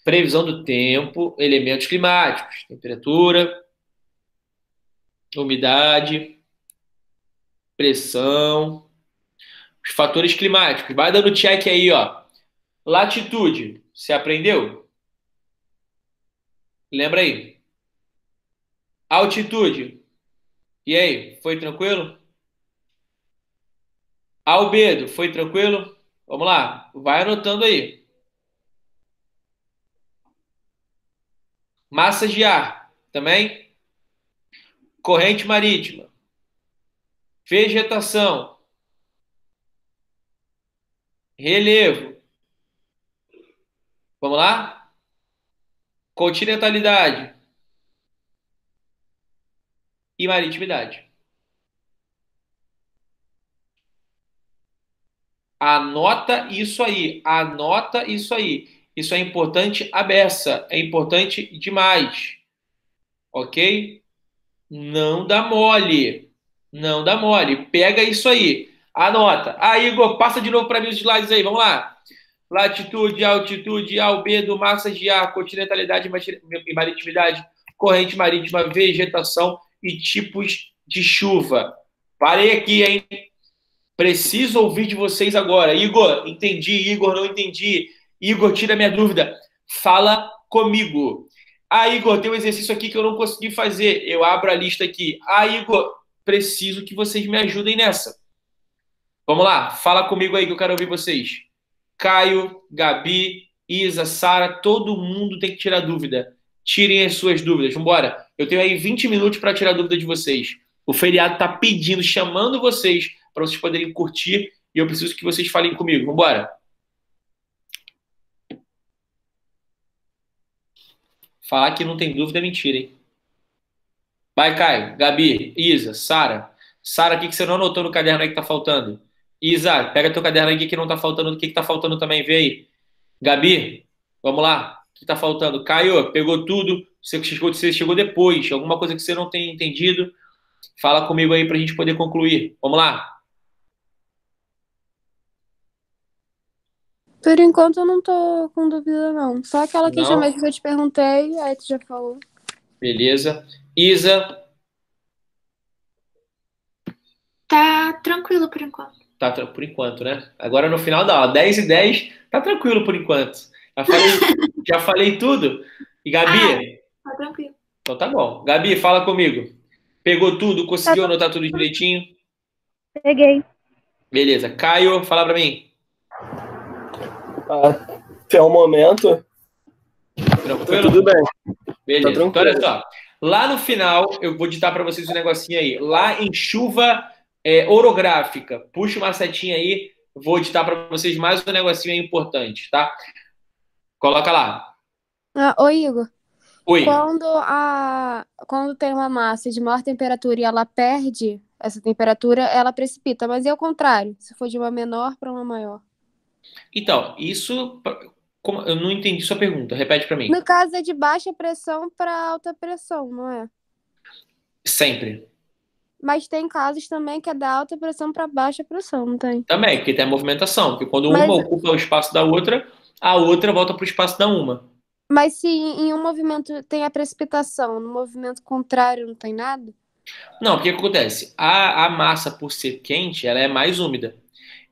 previsão do tempo, elementos climáticos, temperatura, umidade, pressão, os fatores climáticos. Vai dando check aí, ó. Latitude, você aprendeu? Lembra aí? Altitude. E aí, foi tranquilo? Albedo, foi tranquilo? Vamos lá, vai anotando aí. Massa de ar, também? Corrente marítima. Vegetação. Relevo. Vamos lá? Continentalidade. E maritimidade. Anota isso aí. Anota isso aí. Isso é importante a beça. É importante demais. Ok? Não dá mole. Não dá mole. Pega isso aí. Anota. Aí, Igor, passa de novo para mim os slides aí. Vamos lá. Latitude, altitude, albedo, massas de ar, continentalidade e maritimidade, corrente marítima, vegetação e tipos de chuva. Parei aqui, hein? Preciso ouvir de vocês agora. Igor, entendi. Igor, não entendi. Igor, tira minha dúvida. Fala comigo. Ah, Igor, tem um exercício aqui que eu não consegui fazer. Eu abro a lista aqui. Ah, Igor, preciso que vocês me ajudem nessa. Vamos lá, fala comigo aí que eu quero ouvir vocês. Caio, Gabi, Isa, Sara, todo mundo tem que tirar dúvida. Tirem as suas dúvidas. Vambora. Eu tenho aí 20 minutos para tirar dúvida de vocês. O feriado tá pedindo, chamando vocês para vocês poderem curtir e eu preciso que vocês falem comigo. Vambora. Falar que não tem dúvida é mentira, hein? Vai, Caio, Gabi, Isa, Sara. Sara, o que você não anotou no caderno aí que tá faltando? Isa, pega teu caderno aí que não tá faltando. O que tá faltando também? Vê aí. Gabi, vamos lá. O que tá faltando? Caio, pegou tudo. Você chegou depois. Alguma coisa que você não tem entendido? Fala comigo aí pra gente poder concluir. Vamos lá. Por enquanto eu não tô com dúvida, não. Só aquela questão Não? mesmo que eu te perguntei, aí tu já falou. Beleza. Isa, Tá tranquilo por enquanto. tá por enquanto, né? Agora no final da aula, 10:10, tá tranquilo por enquanto. Já falei tudo. E Gabi, Tá tranquilo. então tá bom. Gabi, fala comigo. Pegou tudo? Conseguiu anotar tudo direitinho? Peguei. Beleza. Caio, fala pra mim. Até o momento, Tranquilo? tudo bem. Beleza. Tá tranquilo. Então, olha só. Lá no final, eu vou ditar para vocês um negocinho aí. Lá em chuva orográfica. Puxa uma setinha aí. Vou ditar para vocês mais um negocinho aí importante, tá? Coloca lá. Ô, Igor, Oi. quando tem uma massa de maior temperatura e ela perde essa temperatura, ela precipita. Mas é o contrário, se for de uma menor para uma maior. Então, isso... eu não entendi sua pergunta. Repete para mim. No caso, é de baixa pressão para alta pressão, não é? Sempre. Mas tem casos também que é da alta pressão para baixa pressão, não tem? Também, porque tem a movimentação, porque quando uma Mas, ocupa o espaço da outra, a outra volta para o espaço da uma. mas se em um movimento tem a precipitação, no movimento contrário não tem nada? Não, porque o que acontece? A massa, por ser quente, ela é mais úmida.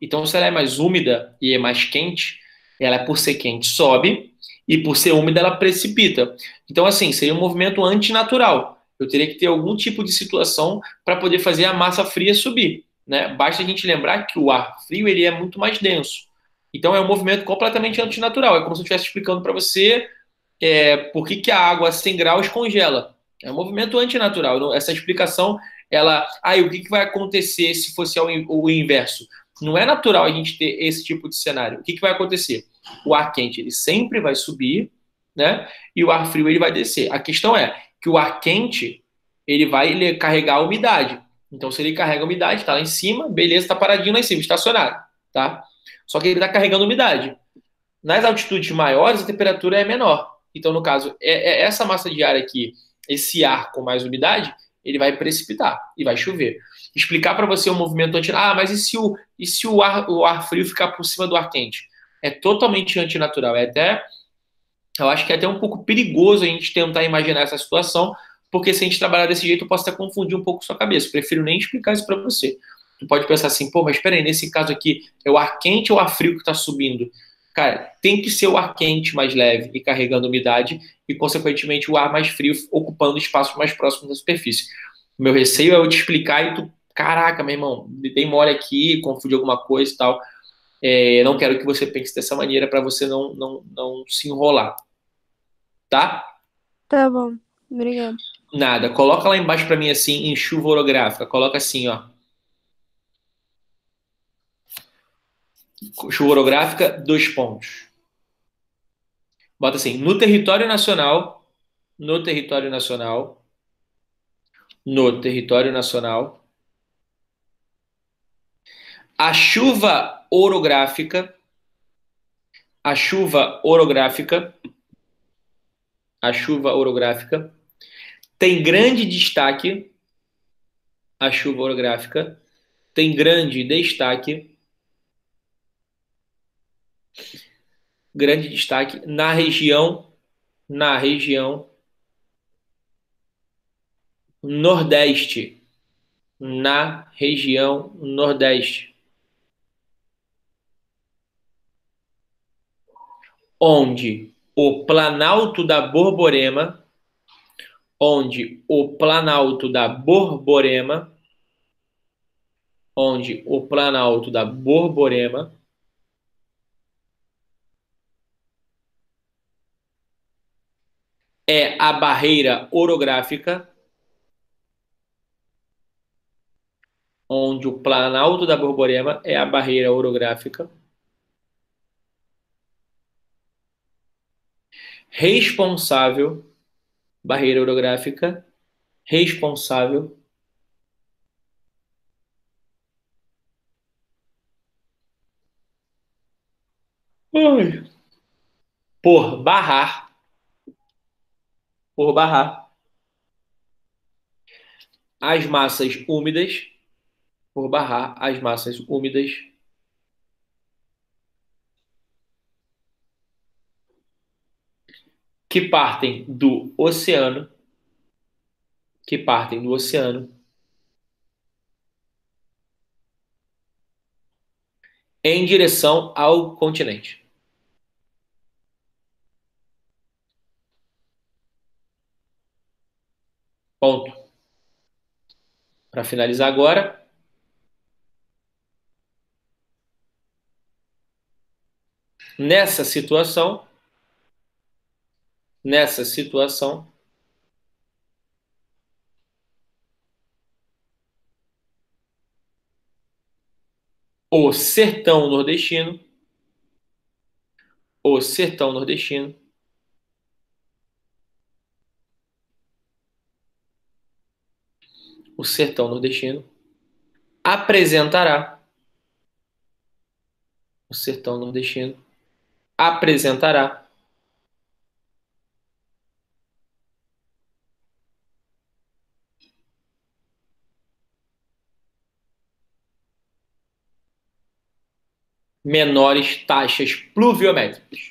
Então, se ela é mais úmida e é mais quente, ela, por ser quente, sobe, e por ser úmida, ela precipita. Então, assim, seria um movimento antinatural. Eu teria que ter algum tipo de situação para poder fazer a massa fria subir, né? Basta a gente lembrar que o ar frio ele é muito mais denso. Então, é um movimento completamente antinatural. É como se eu estivesse explicando para você por que a água a 100 graus congela. É um movimento antinatural. Essa explicação, ela. Aí, o que vai acontecer se fosse o inverso? Não é natural a gente ter esse tipo de cenário. O que vai acontecer? O ar quente ele sempre vai subir, né? E o ar frio ele vai descer. A questão é que o ar quente ele vai carregar a umidade. Então, se ele carrega a umidade, está lá em cima, beleza, está paradinho lá em cima, estacionado, tá? Só que ele está carregando umidade. Nas altitudes maiores, a temperatura é menor. Então, no caso, essa massa de ar aqui, esse ar com mais umidade, ele vai precipitar e vai chover. Explicar para você o movimento anti... Ah, mas e se o ar frio ficar por cima do ar quente? É totalmente antinatural. Eu acho que é até um pouco perigoso a gente tentar imaginar essa situação, porque se a gente trabalhar desse jeito, eu posso até confundir um pouco sua cabeça. Prefiro nem explicar isso para você. Tu pode pensar assim, pô, mas espera aí, nesse caso aqui, é o ar quente ou o ar frio que está subindo? Cara, tem que ser o ar quente mais leve e carregando umidade e, consequentemente, o ar mais frio ocupando espaços mais próximos da superfície. O meu receio é eu te explicar e tu, caraca, meu irmão, dei mole aqui, confundi alguma coisa e tal. Não quero que você pense dessa maneira para você não se enrolar, tá? Tá bom, obrigada. Nada. Coloca lá embaixo para mim assim, em chuva orográfica. Coloca assim, ó. Chuva orográfica, 2 pontos. Bota assim, no território nacional, no território nacional, no território nacional, a chuva orográfica, a chuva orográfica, a chuva orográfica tem grande destaque, a chuva orográfica tem grande destaque na região Nordeste, na região Nordeste, onde o Planalto da Borborema, onde o Planalto da Borborema, onde o Planalto da Borborema é a barreira orográfica, onde o Planalto da Borborema é a barreira orográfica, responsável, barreira orográfica, responsável ai, por barrar, por barrar as massas úmidas, por barrar as massas úmidas que partem do oceano, que partem do oceano em direção ao continente. Ponto. Para finalizar agora, nessa situação, o sertão nordestino, o sertão nordestino o sertão nordestino apresentará, o sertão nordestino apresentará menores taxas pluviométricas.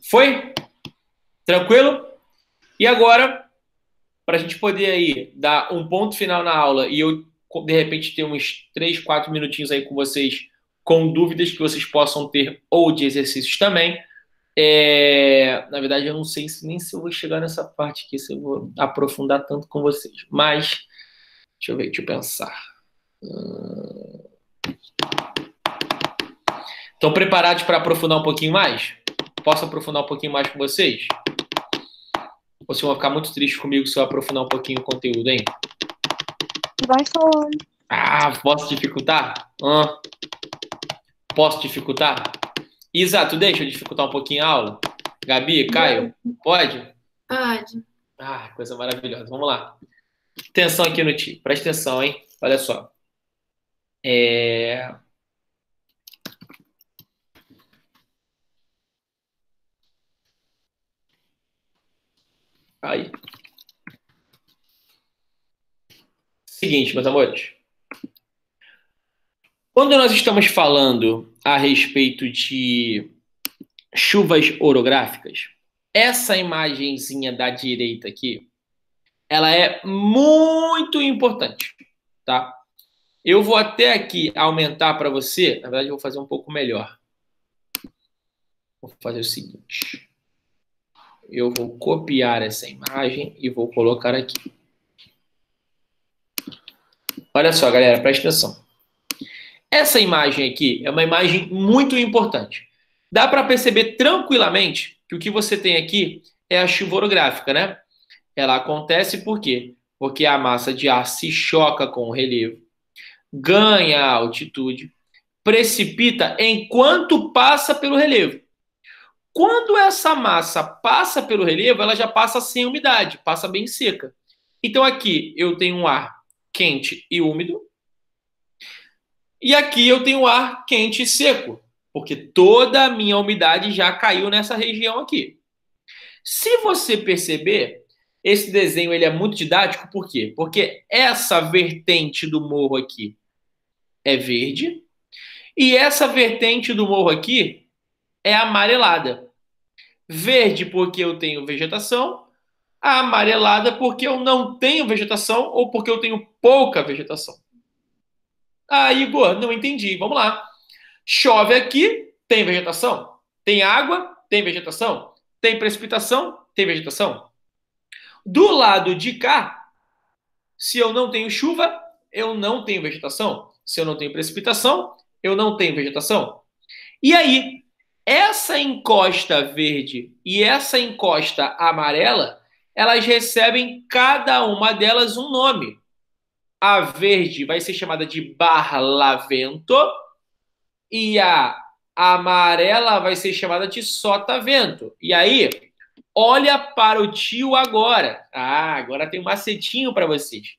Foi? Tranquilo? E agora, para a gente poder aí dar um ponto final na aula e eu, de repente, ter uns 3, 4 minutinhos aí com vocês, com dúvidas que vocês possam ter ou de exercícios também. Na verdade, eu não sei nem se eu vou chegar nessa parte aqui, se eu vou aprofundar tanto com vocês. Mas, deixa eu ver, deixa eu pensar. Estão preparados para aprofundar um pouquinho mais? Posso aprofundar um pouquinho mais com vocês? Ou vocês vão ficar muito tristes comigo se eu aprofundar um pouquinho o conteúdo, hein? Vai falando. Posso dificultar? Posso dificultar? Isa, tu deixa eu dificultar um pouquinho a aula? Gabi, Caio, pode? Pode. Coisa maravilhosa. Vamos lá. Atenção aqui no time. Presta atenção, hein? Olha só. Aí. Seguinte, meus amores. Quando nós estamos falando a respeito de chuvas orográficas, essa imagenzinha da direita aqui, ela é muito importante, tá? Eu vou até aqui aumentar para você, na verdade eu vou fazer um pouco melhor. Vou fazer o seguinte. Eu vou copiar essa imagem e vou colocar aqui. Olha só, galera, presta atenção. Essa imagem aqui é uma imagem muito importante. Dá para perceber tranquilamente que o que você tem aqui é a chuva orográfica, né? Ela acontece por quê? Porque a massa de ar se choca com o relevo, ganha altitude, precipita enquanto passa pelo relevo. Quando essa massa passa pelo relevo, ela já passa sem umidade, passa bem seca. Então aqui eu tenho um ar quente e úmido, e aqui eu tenho ar quente e seco, porque toda a minha umidade já caiu nessa região aqui. Se você perceber, esse desenho ele é muito didático, por quê? Porque essa vertente do morro aqui é verde, e essa vertente do morro aqui é amarelada. Verde porque eu tenho vegetação, a amarelada porque eu não tenho vegetação ou porque eu tenho pouca vegetação. Igor, não entendi. Vamos lá. Chove aqui, tem vegetação. Tem água, tem vegetação. Tem precipitação, tem vegetação. Do lado de cá, se eu não tenho chuva, eu não tenho vegetação. Se eu não tenho precipitação, eu não tenho vegetação. E aí, essa encosta verde e essa encosta amarela, elas recebem cada uma delas um nome. A verde vai ser chamada de barlavento e a amarela vai ser chamada de sotavento. E aí, olha para o tio agora. Agora tem um macetinho para vocês.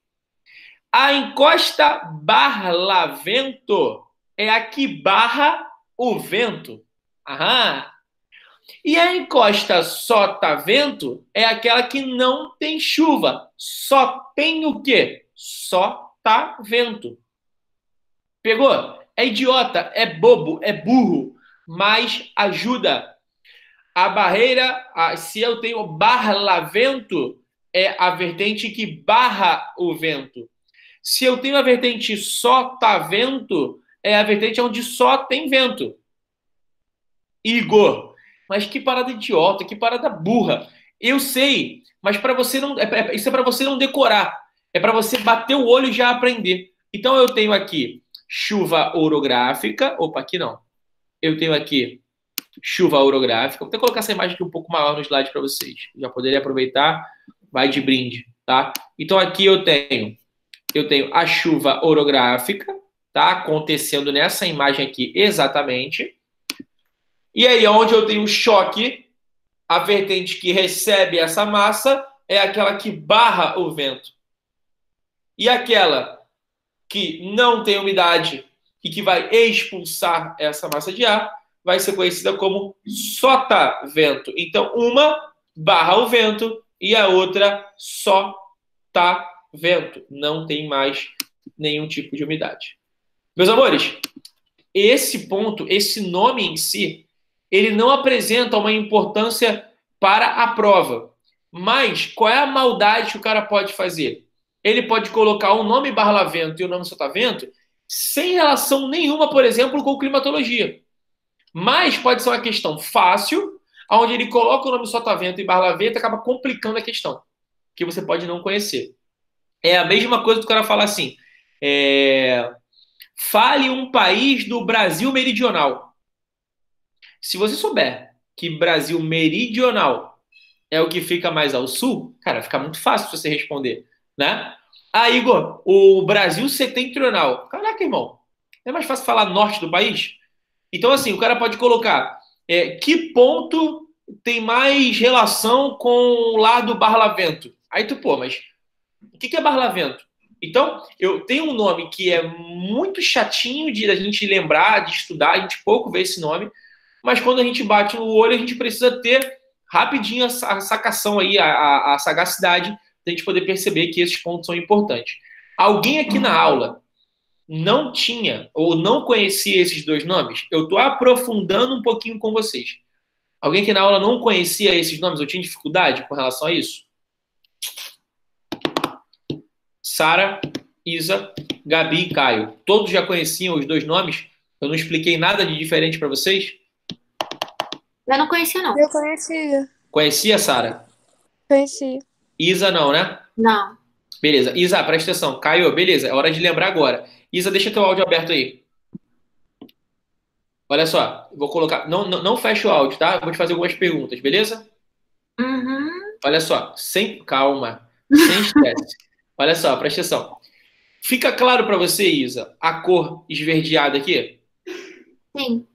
A encosta barlavento é a que barra o vento. E a encosta sotavento é aquela que não tem chuva. Só tem o quê? Sotavento. Pegou? É idiota, é bobo, é burro, mas ajuda. A barreira, se eu tenho barlavento, é a vertente que barra o vento. Se eu tenho a vertente sotavento, é a vertente onde só tem vento. Igor, mas que parada idiota, que parada burra. Eu sei, mas para você não, isso é para você não decorar. É para você bater o olho e já aprender. Então eu tenho aqui chuva orográfica. Opa, aqui não. Eu tenho aqui chuva orográfica. Vou até colocar essa imagem aqui um pouco maior no slide para vocês. Já poderia aproveitar. Vai de brinde, tá? Então aqui eu tenho a chuva orográfica, tá? Acontecendo nessa imagem aqui exatamente. E aí, onde eu tenho choque, a vertente que recebe essa massa é aquela que barra o vento. E aquela que não tem umidade e que vai expulsar essa massa de ar vai ser conhecida como sotavento. Então, uma barra o vento e a outra só sotavento. Não tem mais nenhum tipo de umidade. Meus amores, esse ponto, esse nome em si, ele não apresenta uma importância para a prova. Mas qual é a maldade que o cara pode fazer? Ele pode colocar o nome barlavento e o nome sotavento sem relação nenhuma, por exemplo, com climatologia. Mas pode ser uma questão fácil, onde ele coloca o nome sotavento e barlavento e acaba complicando a questão, que você pode não conhecer. É a mesma coisa do cara falar assim, fale um país do Brasil meridional. Se você souber que Brasil meridional é o que fica mais ao sul, cara, fica muito fácil você responder, né? Ah, Igor, o Brasil setentrional. Caraca, irmão, é mais fácil falar norte do país? Então, assim, o cara pode colocar que ponto tem mais relação com o lado Barlavento? Aí tu, pô, mas o que é Barlavento? Então, eu tenho um nome que é muito chatinho de a gente lembrar, de estudar, a gente pouco vê esse nome, mas quando a gente bate no olho, a gente precisa ter rapidinho a sacação aí, a sagacidade, da gente poder perceber que esses pontos são importantes. Alguém aqui na aula não tinha ou não conhecia esses dois nomes? Eu estou aprofundando um pouquinho com vocês. Alguém aqui na aula não conhecia esses nomes? Eu tinha dificuldade com relação a isso? Sara, Isa, Gabi e Caio. Todos já conheciam os dois nomes? Eu não expliquei nada de diferente para vocês? Eu não conhecia, não. Eu conhecia. Conhecia, Sara? Conhecia. Isa não, né? Não. Beleza. Isa, presta atenção. Caio, beleza. É hora de lembrar agora. Isa, deixa teu áudio aberto aí. Olha só. Eu vou colocar... Não fecha o áudio, tá? Eu vou te fazer algumas perguntas, beleza? Uhum. Olha só. Calma. Sem estresse. Olha só, presta atenção. Fica claro para você, Isa, a cor esverdeada aqui? Sim.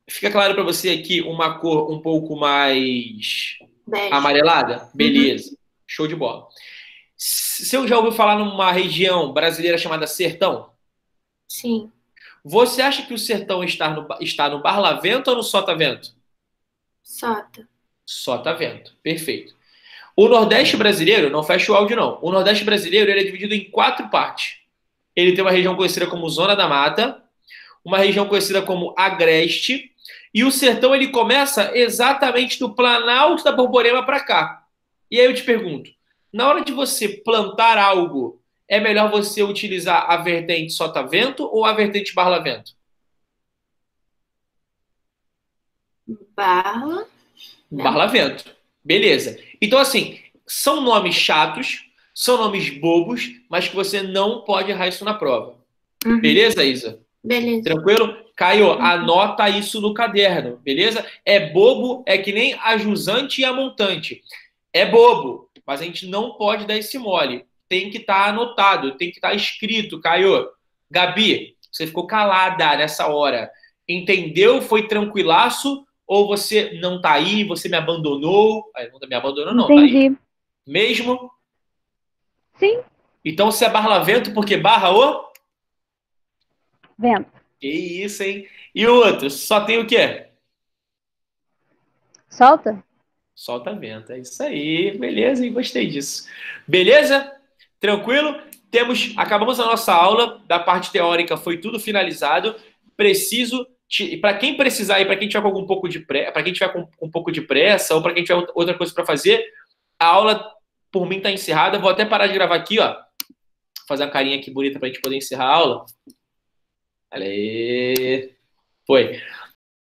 Fica claro para você aqui uma cor um pouco mais Bege. amarelada? Beleza. Show de bola. Você já ouviu falar numa região brasileira chamada Sertão? Sim. Você acha que o Sertão está no Barlavento ou no Sotavento? Sota. Sotavento. Perfeito. O Nordeste brasileiro, não fecha o áudio não, o Nordeste brasileiro ele é dividido em 4 partes. Ele tem uma região conhecida como Zona da Mata, uma região conhecida como Agreste, e o Sertão ele começa exatamente do Planalto da Borborema para cá. E aí eu te pergunto, na hora de você plantar algo, é melhor você utilizar a vertente Sotavento ou a vertente Barlavento? Barlavento. Beleza. Então, assim, são nomes chatos, são nomes bobos, mas que você não pode errar isso na prova. Beleza, Isa? Beleza. Tranquilo? Caio, anota isso no caderno, beleza? É bobo, é que nem a jusante e a montante. É bobo, mas a gente não pode dar esse mole. Tem que estar anotado, tem que estar escrito, Caio. Gabi, você ficou calada nessa hora. Entendeu? Foi tranquilaço? Ou você não tá aí, você me abandonou? Não me abandonou, não, Entendi. tá aí. Mesmo? Sim. Então, se é Barlavento, porque barra o? Vento. Que isso, hein? E o outro? Só tem o quê? Solta? Solta vento. É isso aí. Beleza, e gostei disso. Beleza? Tranquilo? Acabamos a nossa aula. Da parte teórica foi tudo finalizado. Para quem precisar e para quem tiver com um pouco de para quem tiver com um pouco de pressa ou para quem tiver outra coisa para fazer, a aula por mim está encerrada. Vou até parar de gravar aqui, ó. Fazer uma carinha aqui bonita para a gente poder encerrar a aula. Olha aí. Foi.